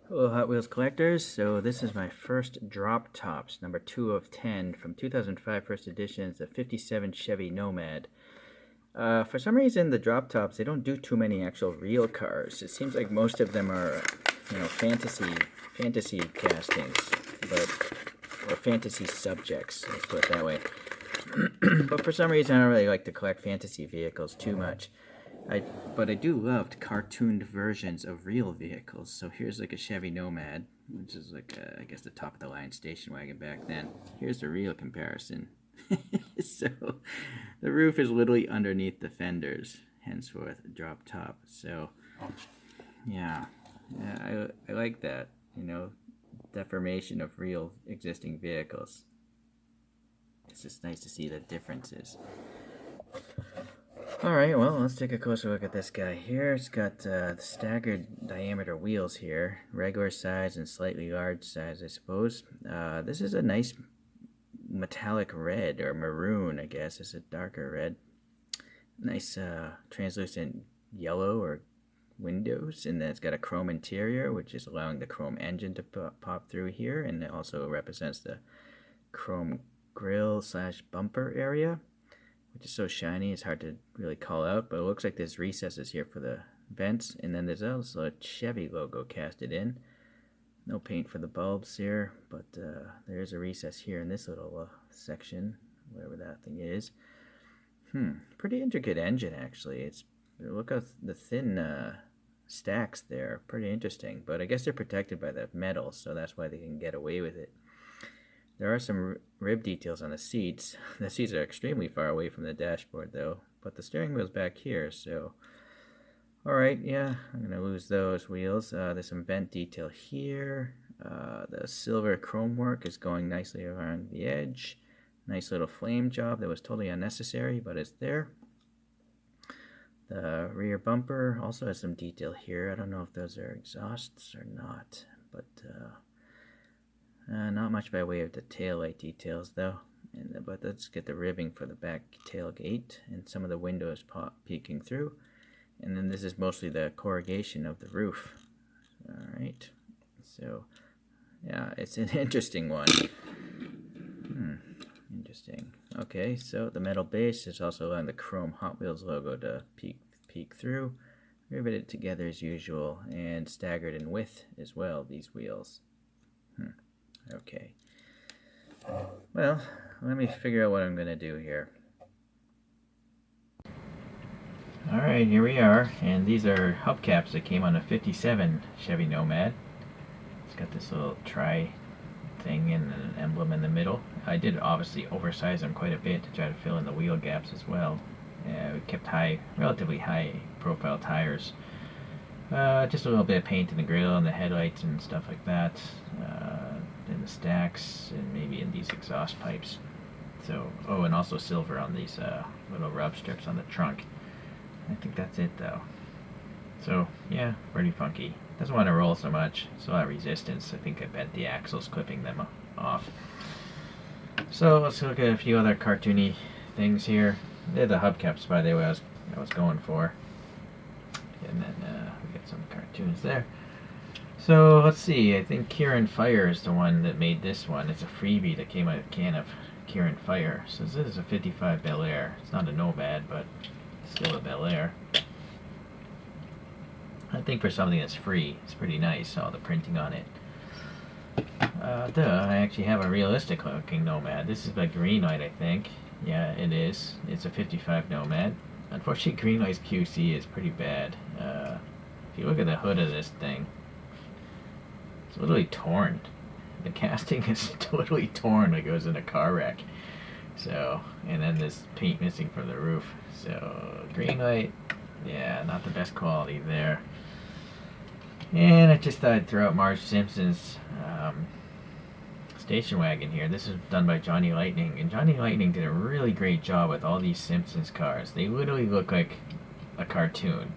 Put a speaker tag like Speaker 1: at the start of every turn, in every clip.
Speaker 1: Hello, Hot Wheels collectors. So this is my first Drop Tops, number 2 of 10 from 2005 first edition. It's a 57 Chevy Nomad. For some reason, the Drop Tops, they don't do too many actual real cars. It seems like most of them are, fantasy castings, but or fantasy subjects. Let's put it that way. But for some reason, I don't really like to collect fantasy vehicles too much. But I do love cartooned versions of real vehicles. So here's like a Chevy Nomad, which is like I guess the top of the line station wagon back then. Here's the real comparison. So the roof is literally underneath the fenders, henceforth drop top. So yeah, I like that. Deformation of real existing vehicles. It's just nice to see the differences. Alright, well, let's take a closer look at this guy here. It's got the staggered diameter wheels here. Regular size and slightly large size, I suppose. This is a nice metallic red, or maroon, I guess. It's a darker red. Nice translucent yellow or windows, and then it's got a chrome interior, which is allowing the chrome engine to pop through here, and it also represents the chrome grill slash bumper area, which is so shiny it's hard to really call out, but it looks like there's recesses here for the vents, and then there's also a Chevy logo casted in. No paint for the bulbs here, but there is a recess here in this little section, whatever that thing is. Pretty intricate engine, actually. Look at the thin stacks there, pretty interesting, but I guess they're protected by the metal, so that's why they can get away with it. There are some rib details on the seats. The seats are extremely far away from the dashboard, though, but the steering wheel's back here, so... Alright, yeah, I'm going to lose those wheels. There's some vent detail here. The silver chrome work is going nicely around the edge. Nice little flame job that was totally unnecessary, but it's there. The rear bumper also has some detail here. I don't know if those are exhausts or not, but... not much by way of the taillight details, though. But let's get the ribbing for the back tailgate and some of the windows peeking through. And then this is mostly the corrugation of the roof. Alright. So, yeah, it's an interesting one. Interesting. Okay, so the metal base is also allowing the chrome Hot Wheels logo to peek through. Riveted together as usual, and staggered in width as well, these wheels. Okay. Well, let me figure out what I'm going to do here. Alright, here we are, and these are hubcaps that came on a 57 Chevy Nomad. It's got this little tri thing and an emblem in the middle. I did obviously oversize them quite a bit to try to fill in the wheel gaps as well. We kept relatively high profile tires. Just a little bit of paint in the grill and the headlights and stuff like that. In the stacks and maybe in these exhaust pipes. So, oh, and also silver on these little rub strips on the trunk. I think that's it though. So, yeah, pretty funky. Doesn't want to roll so much. It's a lot of resistance. I think I bent the axles clipping them off. So, let's look at a few other cartoony things here. They're the hubcaps, by the way, I was going for. And then we got some cartoons there. So let's see, I think Kieran Fire is the one that made this one. It's a freebie that came out of a can of Kieran Fire. So this is a 55 Bel Air. It's not a Nomad, but still a Bel Air. I think for something that's free, it's pretty nice, all the printing on it. I actually have a realistic looking Nomad. This is by Greenlight, I think. Yeah, it is. It's a 55 Nomad. Unfortunately, Greenlight's QC is pretty bad. If you look at the hood of this thing, it's literally torn. The casting is totally torn like it was in a car wreck. So, and then there's paint missing from the roof. So, Greenlight, yeah, not the best quality there. And I just thought I'd throw out Marge Simpson's station wagon here. This is done by Johnny Lightning, and Johnny Lightning did a really great job with all these Simpsons cars. They literally look like a cartoon.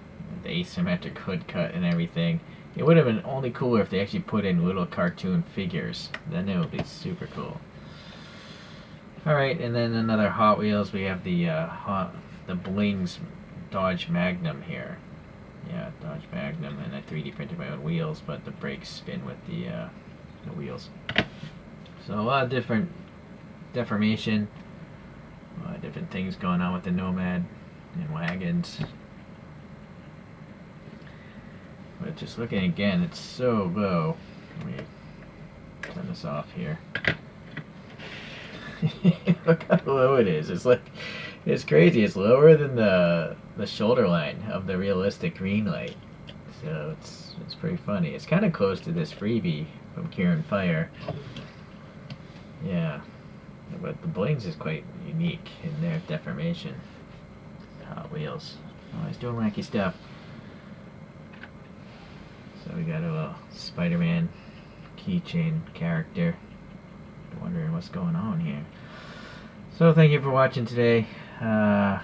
Speaker 1: The asymmetric hood cut and everything. It would have been only cooler if they actually put in little cartoon figures. Then it would be super cool. Alright, and then another Hot Wheels. We have the Blings Dodge Magnum here. Yeah, Dodge Magnum, and I 3D printed my own wheels, but the brakes spin with the wheels. So a lot of different deformation, a lot of different things going on with the Nomad and wagons. But just looking again, it's so low. Let me turn this off here. Look how low it is. It's like, it's crazy. It's lower than the shoulder line of the realistic green light. So it's pretty funny. It's kind of close to this freebie from Kieran Fire. Yeah, but the Blings is quite unique in their deformation. Hot Wheels. Always doing wacky stuff. So we got a little Spider-Man keychain character. Wondering what's going on here. So thank you for watching today. I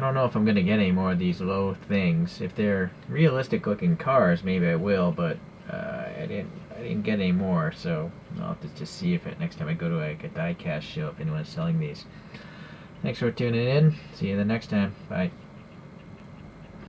Speaker 1: don't know if I'm going to get any more of these low things. If they're realistic looking cars, maybe I will, but I didn't get any more, so I'll have to just see if next time I go to a die-cast show if anyone's selling these. Thanks for tuning in. See you the next time. Bye.